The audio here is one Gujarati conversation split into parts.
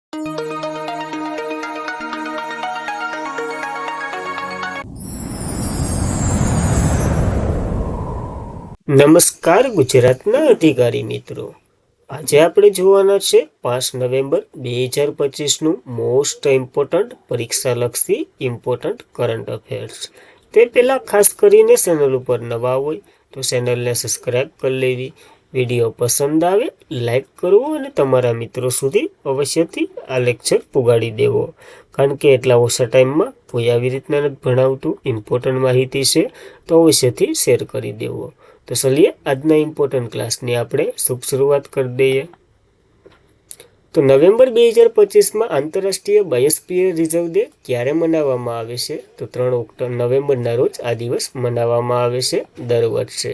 નમસ્કાર ગુજરાતના અધિકારી મિત્રો, આજે આપણે જોવાના છે 5 નવેમ્બર 2025નું મોસ્ટ ઇમ્પોર્ટન્ટ પરીક્ષાલક્ષી ઇમ્પોર્ટન્ટ કરંટ અફેર્સ. તે પહેલાં ખાસ કરીને ચેનલ ઉપર નવા હોય તો ચેનલને સબસ્ક્રાઈબ કરી લેવી, વિડીયો પસંદ આવે લાઈક કરવો અને તમારા મિત્રો સુધી અવશ્યથી આ લેક્ચર પુગાડી દેવો, કારણ કે એટલા ઓછા ટાઈમમાં કોઈ આવી રીતના નથી ભણાવતું. ઇમ્પોર્ટન્ટ માહિતી છે તો અવશ્યથી શેર કરી દેવો. તો ચલીએ આજના ઇમ્પોર્ટન્ટ ક્લાસની આપણે શુભ શરૂઆત કરી દઈએ. તો નવેમ્બર 2025માં આંતરરાષ્ટ્રીય બાયોસ્ફિયર રિઝર્વ ડે ક્યારે મનાવવામાં આવે છે? તો 3 નવેમ્બરના રોજ આ દિવસ મનાવવામાં આવે છે દર વર્ષે.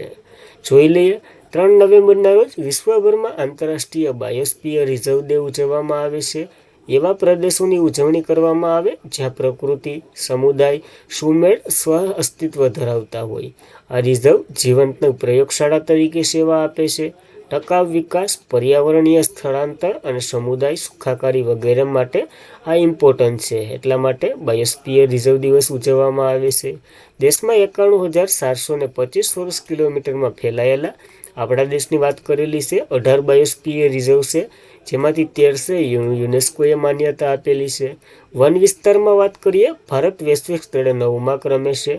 જોઈ લઈએ. 3 નવેમ્બરના રોજ વિશ્વભરમાં આંતરરાષ્ટ્રીય બાયોસ્ફિયર રિઝર્વ ડે ઉજવવામાં આવે છે. એવા પ્રદેશોની ઉજવણી કરવામાં આવે જ્યાં પ્રકૃતિ, સમુદાય, સુમેળ, સ્વ અસ્તિત્વ ધરાવતા હોય. આ રિઝર્વ જીવંત પ્રયોગશાળા તરીકે સેવા આપે છે. ટકાઉ વિકાસ, પર્યાવરણીય સ્થળાંતર અને સમુદાય સુખાકારી વગેરે માટે આ ઇમ્પોર્ટન્ટ છે. એટલા માટે બાયોસ્ફિયર રિઝર્વ દિવસ ઉજવવામાં આવે છે. દેશમાં 91,725 ચોરસ કિલોમીટરમાં ફેલાયેલા આપણા દેશની વાત કરેલી છે 18 બાયોસ્ફિયર રિઝર્વ છે, જેમાંથી 13 યુનેસ્કોએ માન્યતા આપેલી છે. વન વિસ્તારમાં વાત કરીએ, ભારત વૈશ્વિક સ્તરે 9મા ક્રમે છે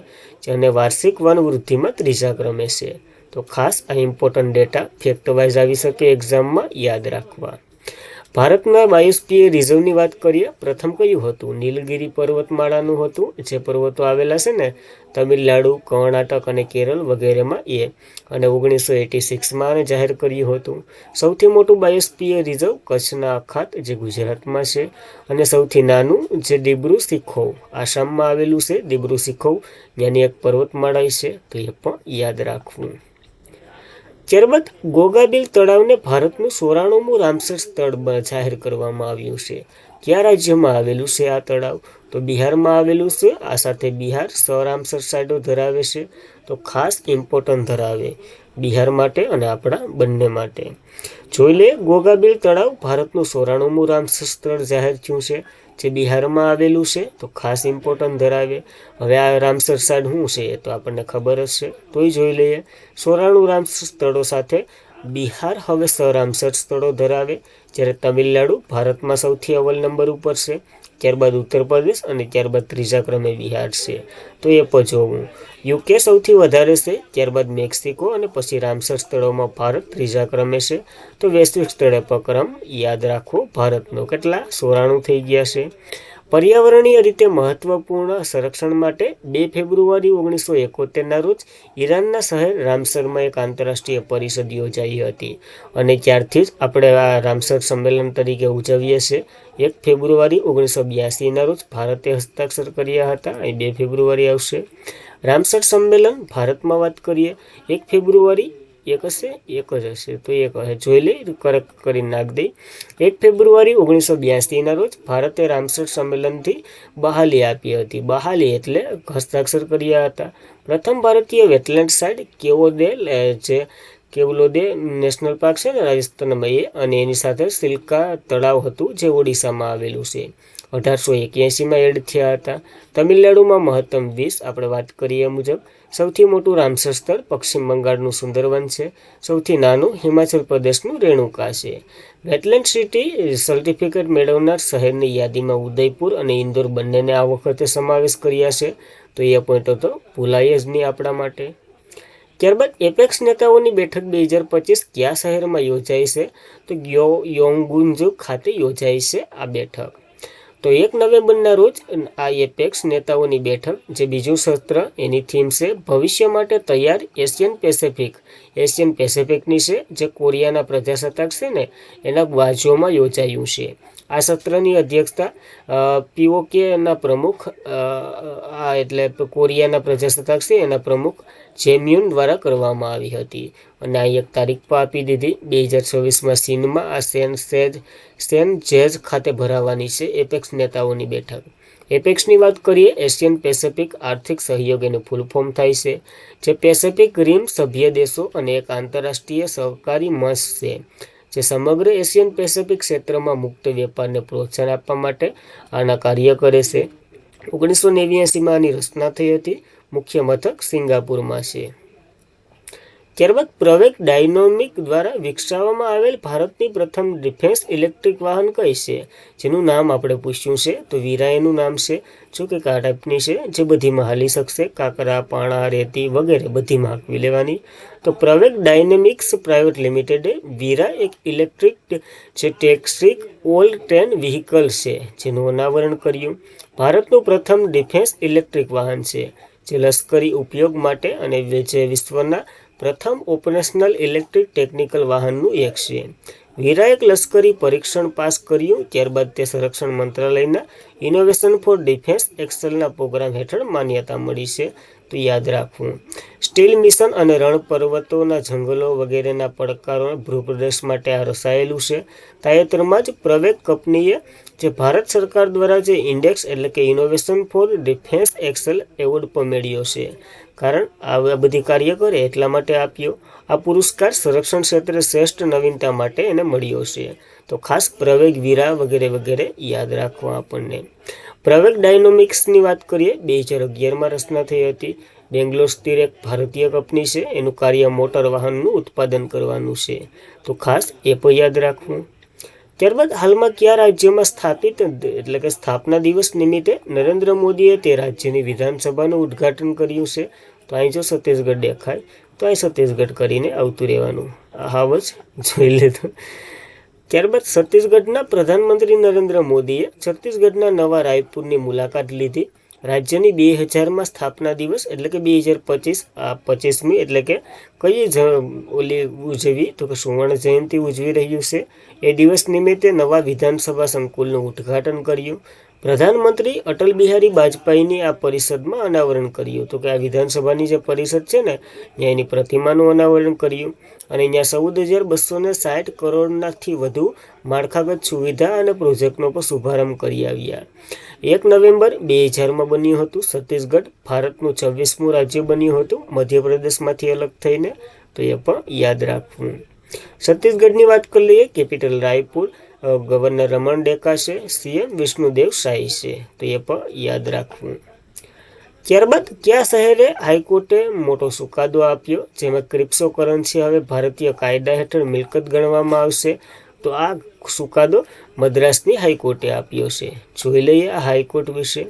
અને વાર્ષિક વન વૃદ્ધિમાં 3જા ક્રમે છે. તો ખાસ આ ઇમ્પોર્ટન્ટ ડેટા ફેક્ટ વાઇઝ આવી શકે એક્ઝામમાં યાદ રાખવા. ભારતના બાયોસ્ફિયર રિઝર્વની વાત કરીએ, પ્રથમ કયું હતું? નીલગિરી પર્વતમાળાનું હતું, જે પર્વતો આવેલા છે ને તમિલનાડુ, કર્ણાટક અને કેરળ વગેરેમાં એ, અને 1986માં આને જાહેર કર્યું હતું. સૌથી મોટું બાયોસ્ફિયર રિઝર્વ કચ્છના અખાત, જે ગુજરાતમાં છે, અને સૌથી નાનું જે દિબ્રુ સિખોવ આસામમાં આવેલું છે. દિબ્રુ સિખોવ ત્યાંની એક પર્વતમાળા છે, તો એ પણ યાદ રાખવું. ત્યારબાદ ગોગાબિલ તળાવને ભારતનું 94મું રામસર સ્થળ જાહેર કરવામાં આવ્યું છે. કયા રાજ્યમાં આવેલું છે આ તળાવ? તો બિહારમાં આવેલું છે. આ સાથે બિહાર રામસર સાઇટો ધરાવે છે, તો ખાસ ઇમ્પોર્ટન્ટ ધરાવે બિહાર માટે અને આપણા બંને માટે. જોઈ લે, ગોગાબિલ તળાવ ભારતનું 94મું રામસર સ્થળ જાહેર થયું છે, જે બિહારમાં આવેલું છે, તો ખાસ ઇમ્પોર્ટન્ટ ધરાવે. હવે આ રામસર સાઇટ શું છે એ તો આપણને ખબર જ છે, તોય જોઈ લઈએ. 94 રામસર સ્થળો સાથે બિહાર હવે રામસર સ્થળો ધરાવે, જ્યારે તમિલનાડુ ભારતમાં સૌથી અવ્વલ નંબર ઉપર છે, ત્યારબાદ ઉત્તર પ્રદેશ અને ત્યારબાદ 3જા ક્રમે બિહાર છે, તો એ પણ જોવું. યુકે સૌથી વધારે છે, ત્યારબાદ મેક્સિકો અને પછી રામસર સ્થળોમાં ભારત 3જા ક્રમે છે. તો વૈશ્વિક સ્તરે પર ક્રમ યાદ રાખવો ભારતનો. કેટલા? 94 થઈ ગયા છે. પર્યાવરણીય રીતે મહત્વપૂર્ણ સંરક્ષણ માટે 2 ફેબ્રુઆરી 1971ના રોજ ઈરાનના શહેર રામસરમાં એક આંતરરાષ્ટ્રીય પરિષદ યોજાઈ હતી, અને ત્યારથી જ આપણે આ રામસર સંમેલન તરીકે ઉજવીએ છીએ. 1 ફેબ્રુઆરી 1982ના રોજ ભારતે હસ્તાક્ષર કર્યા હતા, અહીં 2 ફેબ્રુઆરી આવશે. રામસર સંમેલન ભારતમાં વાત કરીએ, 1 ફેબ્રુઆરી એક હશે, એક જ હશે, તો એક હશે. જોઈ લે, કરેક્ટ કરી નાખ દઈ. 1 ફેબ્રુઆરી 1982ના રોજ ભારતે રામસર સંમેલનથી બહાલી આપી હતી. બહાલી એટલે હસ્તાક્ષર કર્યા હતા. પ્રથમ ભારતીય વેટલેન્ડ સાઇટ કેવોદે, જે કેવલોદે નેશનલ પાર્ક છે ને રાજસ્થાનમાં, એ અને એની સાથે સિલ્કા તળાવ હતું, જે ઓડિશામાં આવેલું છે. 1881માં એડ થયા હતા. તમિલનાડુમાં મહત્તમ 20, આપણે વાત કરીએ મુજબ. સૌથી મોટું રામસર સ્થળ પશ્ચિમ બંગાળનું સુંદરવન છે. સૌથી નાનું હિમાચલ પ્રદેશનું રેણુકા છે. વેટલેન્ડ સિટી સર્ટિફિકેટ મેળવનાર શહેરની યાદીમાં ઉદયપુર અને ઇન્દોર બંનેને આ વખતે સમાવેશ કર્યા છે, તો એ પોઈન્ટો તો ભૂલાય જ નહીં આપણા માટે. ત્યારબાદ એપેક્સ નેતાઓની બેઠક 2025 કયા શહેરમાં યોજાઈ છે? તો યોંગુંજુ ખાતે યોજાઈ છે આ બેઠક. તો 1 નવેમ્બરના રોજ આ એપેક્સ નેતાઓની બેઠક, જે બીજું સત્ર, એની થીમ છે ભવિષ્ય માટે તૈયાર એશિયન પેસેફિક. એશિયન પેસેફિકની છે, જે કોરિયાના પ્રજાસત્તાક છે ને એના બાજુમાં યોજાયું છે. આ સત્રની અધ્યક્ષતા પીઓકેના પ્રમુખ, એટલે કોરિયાના પ્રજાસત્તાક છે એના પ્રમુખ જેમ્યુન દ્વારા કરવામાં આવી હતી, અને આ એક તારીખ પણ આપી દીધી. 2026માં ચીનમાં આ શેનઝેન ખાતે ભરાવાની છે એપેક્સ નેતાઓની બેઠક. એપેક્સની વાત કરીએ, એશિયન પેસેફિક આર્થિક સહયોગ એનું ફૂલ ફોર્મ થાય છે, જે પેસેફિક રિમ સભ્ય દેશો અને એક આંતરરાષ્ટ્રીય સહકારી મંચ છે, જે સમગ્ર એશિયન પેસિફિક ક્ષેત્રમાં મુક્ત વેપારને પ્રોત્સાહન આપવા માટે આના કાર્ય કરે છે. 1989માં આની રચના થઈ હતી. મુખ્ય મથક સિંગાપુરમાં છે. ત્યારબાદ પ્રવેગ ડાયનેમિક દ્વારા વિકસાવવામાં આવેલ ભારતની પ્રથમ ડિફેન્સ ઇલેક્ટ્રિક વાહન કઈ છે? જેનું નામ આપણે પૂછ્યું છે તો વીરા એનું નામ છે. જો કે આ ટાઈપની છે જે બધીમાં હાલી શકશે. કાંકરા, પાણા, રેતી વગેરે બધીમાં હાંકવી લેવાની. તો પ્રવેગ ડાયનેમિક્સ પ્રાઇવેટ લિમિટેડે વીરા એક ઇલેક્ટ્રિક જે ટેક્સિક ઓલ ટ્રેન વ્હીકલ છે જેનું અનાવરણ કર્યું. ભારતનું પ્રથમ ડિફેન્સ ઇલેક્ટ્રિક વાહન છે જે લશ્કરી ઉપયોગ માટે અને જે વિશ્વના પ્રથમ ઓપરેશનલ ઇલેક્ટ્રિક ટેકનિકલ વાહનનું એક છે. વીરા એક લશ્કરી પરીક્ષણ પાસ કર્યું. ત્યારબાદ તે સંરક્ષણ મંત્રાલયના ઇનોવેશન ફોર ડિફેન્સ એક્સેલના પ્રોગ્રામ હેઠળ માન્યતા મળી છે. તો યાદ રાખવું. સ્ટીલ મિશન અને રણ પર્વતોના જંગલો વગેરેના પડકારો ભૂપ્રદેશ માટે આ રસાયેલું છે. તાજેતરમાં જ પ્રવેગ કંપનીએ જે ભારત સરકાર દ્વારા જે ઇન્ડેક્સ એટલે કે innovation for defence excel award પણ મેળવ્યો છે. કારણ આ બધી કાર્ય કરે એટલા માટે આપ્યો. આ પુરસ્કાર સંરક્ષણ ક્ષેત્રે શ્રેષ્ઠ નવીનતા માટે એને મળ્યો છે. તો ખાસ પ્રવેગ વીરા વગેરે વગેરે યાદ રાખવા આપણને. પ્રવેગ ડાયનેમિક્સની વાત કરીએ 2011માં રચના થઈ હતી. બેંગ્લોર સ્થિત એક ભારતીય કંપની છે. એનું કાર્ય મોટર વાહનનું ઉત્પાદન કરવાનું છે. તો ખાસ એ પણ યાદ રાખવું. ત્યારબાદ હાલમાં કયા રાજ્યમાં સ્થાપિત એટલે કે સ્થાપના દિવસ નિમિત્તે નરેન્દ્ર મોદીએ તે રાજ્યની વિધાનસભાનું ઉદ્ઘાટન કર્યું છે? તો અહીં જો છત્તીસગઢ દેખાય તો અહીં છત્તીસગઢ કરીને આવતું રહેવાનું. હાવ જ જોઈ લેતું. ત્યારબાદ છત્તીસગઢના પ્રધાનમંત્રી નરેન્દ્ર મોદીએ છત્તીસગઢના નવા રાયપુરની મુલાકાત લીધી. રાજ્યની 2000માં સ્થાપના દિવસ એટલે કે 2025 આ 25મી એટલે કે કઈ ઉજવી તો કે સુવર્ણ જયંતિ ઉજવી રહ્યું છે. એ દિવસ નિમિત્તે નવા વિધાનસભા સંકુલનું ઉદ્ઘાટન કર્યું. પ્રધાનમંત્રી અટલ બિહારી વાજપેયીની આ પરિષદમાં અનાવરણ કર્યું. તો કે આ વિધાનસભાની જે પરિષદ છે ને ત્યાં એની પ્રતિમાનું અનાવરણ કર્યું. અને અહીંયા 14,260 કરોડનાથી વધુ માળખાગત સુવિધા અને પ્રોજેક્ટનો પણ શુભારંભ કરી આવ્યા. 1 નવેમ્બર 2000માં બન્યું હતું. છત્તીસગઢ ભારતનું 26મું રાજ્ય બન્યું હતું મધ્યપ્રદેશમાંથી અલગ થઈને. તો એ પણ યાદ રાખવું. છત્તીસગઢની વાત કરી લઈએ. કેપિટલ રાયપુર, ગવર્નર રમણ ડેકા છે, સીએમ વિષ્ણુદેવ સાય છે. તો એ પણ યાદ રાખવું. ત્યારબાદ કયા શહેરે હાઈકોર્ટે મોટો ચુકાદો આપ્યો જેમાં ક્રિપ્ટોકરન્સી હવે ભારતીય કાયદા હેઠળ મિલકત ગણવામાં આવશે? તો આ ચુકાદો મદ્રાસની હાઈકોર્ટે આપ્યો છે. જોઈ લઈએ આ હાઈકોર્ટ વિશે.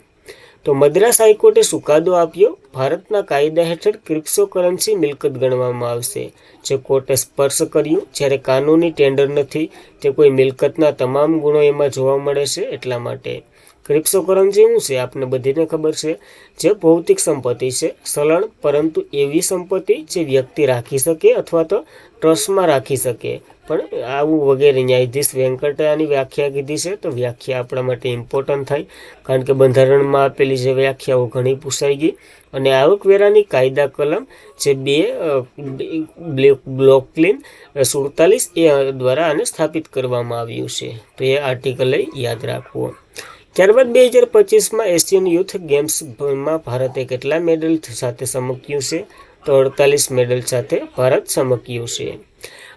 તો મદ્રાસ હાઈકોર્ટે ચુકાદો આપ્યો ભારતના કાયદા હેઠળ ક્રિપ્ટોકરન્સી મિલકત ગણવામાં આવશે. જે કોર્ટે સ્પર્શ કર્યું જ્યારે કાનૂની ટેન્ડર નથી તે કોઈ મિલકતના તમામ ગુણો એમાં જોવા મળે છે. એટલા માટે ક્રિપ્ટોકરન્સી શું છે આપને બધીને ખબર છે. જે ભૌતિક સંપત્તિ છે ચલણ, પરંતુ એવી સંપત્તિ જે વ્યક્તિ રાખી શકે અથવા તો ટ્રસ્ટમાં રાખી શકે. પણ આવું વગેરે ન્યાયાધીશ વેંકટે આની વ્યાખ્યા કીધી છે. તો વ્યાખ્યા આપણા માટે ઇમ્પોર્ટન્ટ થાય કારણ કે બંધારણમાં આપેલી જે વ્યાખ્યાઓ ઘણી પૂછાઈ ગઈ. અને આવકવેરાની કાયદા કલમ જે 2 બ્લોકલિન 47 એ દ્વારા આને સ્થાપિત કરવામાં આવ્યું છે. તો એ આર્ટિકલ યાદ રાખવો. ત્યારબાદ 2025માં એશિયન યુથ ગેમ્સમાં ભારતે કેટલા મેડલ સાથે ચમક્યું છે? તો 48 મેડલ સાથે ભારત ચમક્યું છે.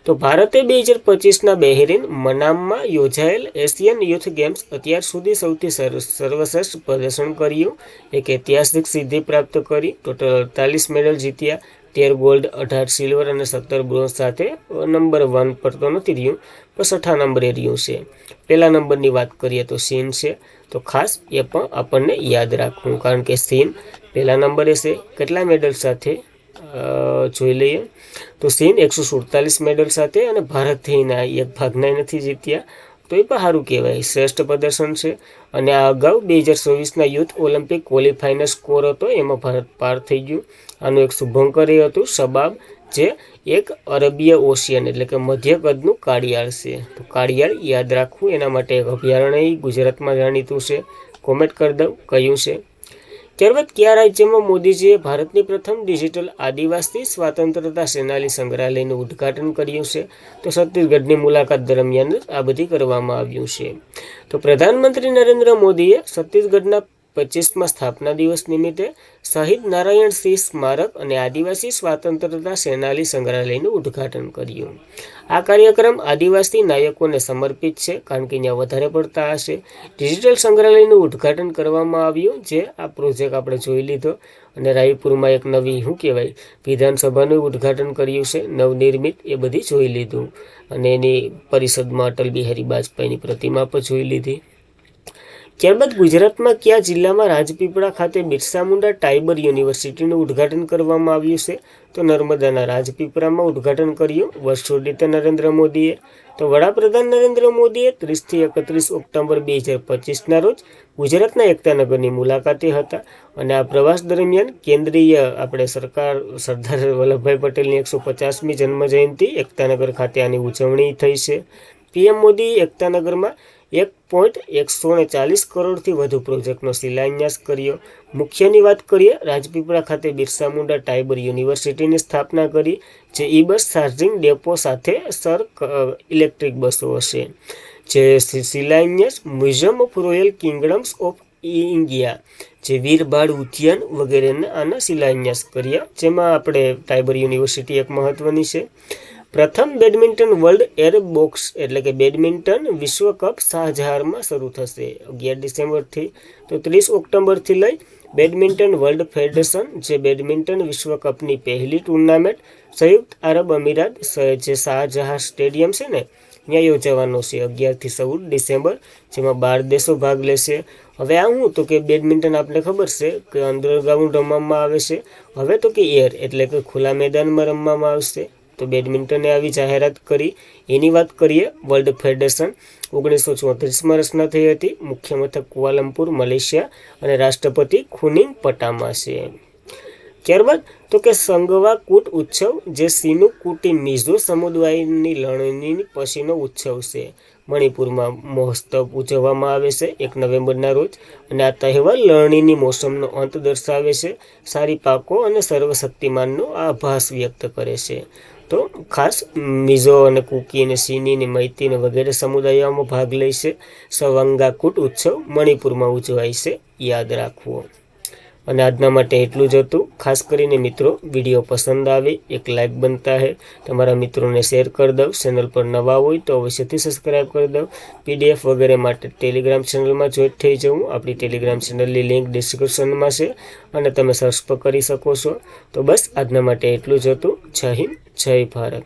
તો ભારતે 2025ના બહેરીન મનામમાં યોજાયેલ એશિયન યુથ ગેમ્સ અત્યાર સુધી સૌથી સર્વશ્રેષ્ઠ પ્રદર્શન કર્યું. એક ઐતિહાસિક સિદ્ધિ પ્રાપ્ત કરી. ટોટલ 48 મેડલ જીત્યા. 13 ગોલ્ડ, 18 સિલ્વર અને 17 બ્રોન્ઝ સાથે નંબર 1 પર તો નથી રહ્યું પણ 6ઠા નંબરે રહ્યું છે. પહેલા નંબરની વાત કરીએ તો ચીન છે. તો ખાસ એ પણ આપણને યાદ રાખવું કારણ કે ચીન પહેલા નંબરે છે. કેટલા મેડલ સાથે જોઈ લઈએ. તો ચીન 147 મેડલ સાથે અને ભારતથી એના એક ભાગના નથી જીત્યા. તો એ પણ સારું કહેવાય, શ્રેષ્ઠ પ્રદર્શન છે. અને આ અગાઉ 2024ના યુથ ઓલિમ્પિક ક્વોલિફાઈનો સ્કોર હતો એમાં ભારત પાર થઈ ગયું. આનું એક શુભંકર હતું શબાબ, જે એક અરબીય ઓશિયન એટલે કે મધ્ય કદનું કાળિયાળ છે. તો કાળિયાળ યાદ રાખવું. એના માટે એક અભયારણ્ય ગુજરાતમાં જાણીતું છે. કોમેન્ટ કરી દઉં કયું છે. ત્યારબાદ કયા રાજ્યમાં મોદીજીએ ભારતની પ્રથમ ડિજિટલ આદિવાસી સ્વતંત્રતા સેનાની સંગ્રહાલયનું ઉદ્ઘાટન કર્યું છે? તો છત્તીસગઢની મુલાકાત દરમિયાન જ આ બધી કરવામાં આવ્યું છે. તો પ્રધાનમંત્રી નરેન્દ્ર મોદીએ છત્તીસગઢના 25માં સ્થાપના દિવસ નિમિત્તે શહીદ નારાયણ સિંહ સ્મારક અને આદિવાસી સ્વાતંત્રતા સેનાની સંગ્રહાલયનું ઉદ્ઘાટન કર્યું. આ કાર્યક્રમ આદિવાસી નાયકોને સમર્પિત છે, કારણ કે અહીંયા વધારે પડતા હશે. ડિજિટલ સંગ્રહાલયનું ઉદ્ઘાટન કરવામાં આવ્યું, જે આ પ્રોજેક્ટ આપણે જોઈ લીધો. અને રાયપુરમાં એક નવી વિધાનસભાનું ઉદ્ઘાટન કર્યું છે, નવનિર્મિત, એ બધી જોઈ લીધું. અને એની પરિષદમાં અટલ બિહારી વાજપેયીની પ્રતિમા પણ જોઈ લીધી. ત્યારબાદ ગુજરાતમાં કયા જિલ્લામાં રાજપીપળા ખાતે બિરસા મુંડા ટ્રાઇબલ યુનિવર્સિટીનું ઉદ્ઘાટન કરવામાં આવ્યું છે? તો નર્મદાના રાજપીપળામાં ઉદ્ઘાટન કર્યું. વર્ષ જોડીતે નરેન્દ્ર મોદીએ. તો વડાપ્રધાન નરેન્દ્ર મોદીએ 30થી 31 ઓક્ટોબર 2025ના રોજ ગુજરાતના એકતાનગરની મુલાકાતે હતા. અને આ પ્રવાસ દરમિયાન કેન્દ્રીય સરદાર વલ્લભભાઈ પટેલની 150મી જન્મજયંતિ એકતાનગર ખાતે આની ઉજવણી થઈ છે. પીએમ મોદી એકતાનગરમાં 1.140 કરોડથી વધુ પ્રોજેક્ટનો શિલાન્યાસ કર્યો. મુખ્યની વાત કરીએ, રાજપીપળા ખાતે બિરસા મુંડા ટ્રાઇબલ યુનિવર્સિટીની સ્થાપના કરી, જે બસ ચાર્જિંગ ડેપો સાથે ઇલેક્ટ્રિક બસો હશે. જે શિલાન્યાસ museum of royal kingdoms of India, જે વીર બાળ ઉદ્યાન વગેરેને આના શિલાન્યાસ કર્યા, જેમાં ટ્રાઇબલ યુનિવર્સિટી એક મહત્વની છે. પ્રથમ badminton world air box badminton વિશ્વ કપ શાહજહારમાં શરૂ થશે 11 ડિસેમ્બરથી. તો 30 ઓક્ટોબરથી લઈ બેડમિન્ટન વર્લ્ડ ફેડરેશન, જે બેડમિન્ટન વિશ્વ કપની પહેલી ટુર્નામેન્ટ સંયુક્ત આરબ અમીરાત, જે શાહજહાં સ્ટેડિયમ છે ને, ત્યાં યોજાવાનો છે 11થી 14 ડિસેમ્બર, જેમાં 12 દેશો ભાગ લેશે. હવે આ તો કે બેડમિન્ટન આપણે ખબર છે કે અંડરગ્રાઉન્ડ રમવામાં આવે છે. હવે તો કે એર ખુલ્લા મેદાનમાં રમવામાં આવશે. તો બેડમિન્ટને આવી જાહેરાત કરી. એની વાત કરીએ, વર્લ્ડ ફેડરેશન 1934માં રચના થઈ હતી. મુખ્ય મથક કુઆલાલંપુર, મલેશિયા, અને રાષ્ટ્રપતિ ખુનિંગ પટામાં છે. ત્યારબાદ તો કે સંગવા કૂટ ઉત્સવ, જે સિનુકુટી મિઝો સમુદાયની લણણી પછીનો ઉત્સવ છે. મણિપુરમાં મહોત્સવ ઉજવવામાં આવે છે 1 નવેમ્બરના રોજ. અને આ તહેવાર લણણીની મોસમનો અંત દર્શાવે છે. સારી પાકો અને સર્વશક્તિમાનનો આભાસ વ્યક્ત કરે છે. તો ખાસ મિઝો અને કુકી અને સિની અને મૈતી અને વગેરે સમુદાયોમાં ભાગ લે છે. સંગાકુટ ઉત્સવ મણિપુરમાં ઉજવાય છે, યાદ રાખવો. અને આજના માટે એટલું જ હતું. ખાસ કરીને મિત્રો, વિડીયો પસંદ આવે એક લાઈક બનતા હે, તમારા મિત્રોને શેર કરી દો. ચેનલ પર નવા હોય તો અવશ્યથી સબસ્ક્રાઈબ કરી દો. PDF વગેરે માટે ટેલિગ્રામ ચેનલમાં જોઈન્ટ થઈ જવું. આપણી ટેલિગ્રામ ચેનલની લિંક ડિસ્ક્રિપ્શનમાં છે, અને તમે સર્ચ પર કરી શકો છો. તો બસ આજના માટે એટલું જ હતું. જય હિન્દ, જય ભારત.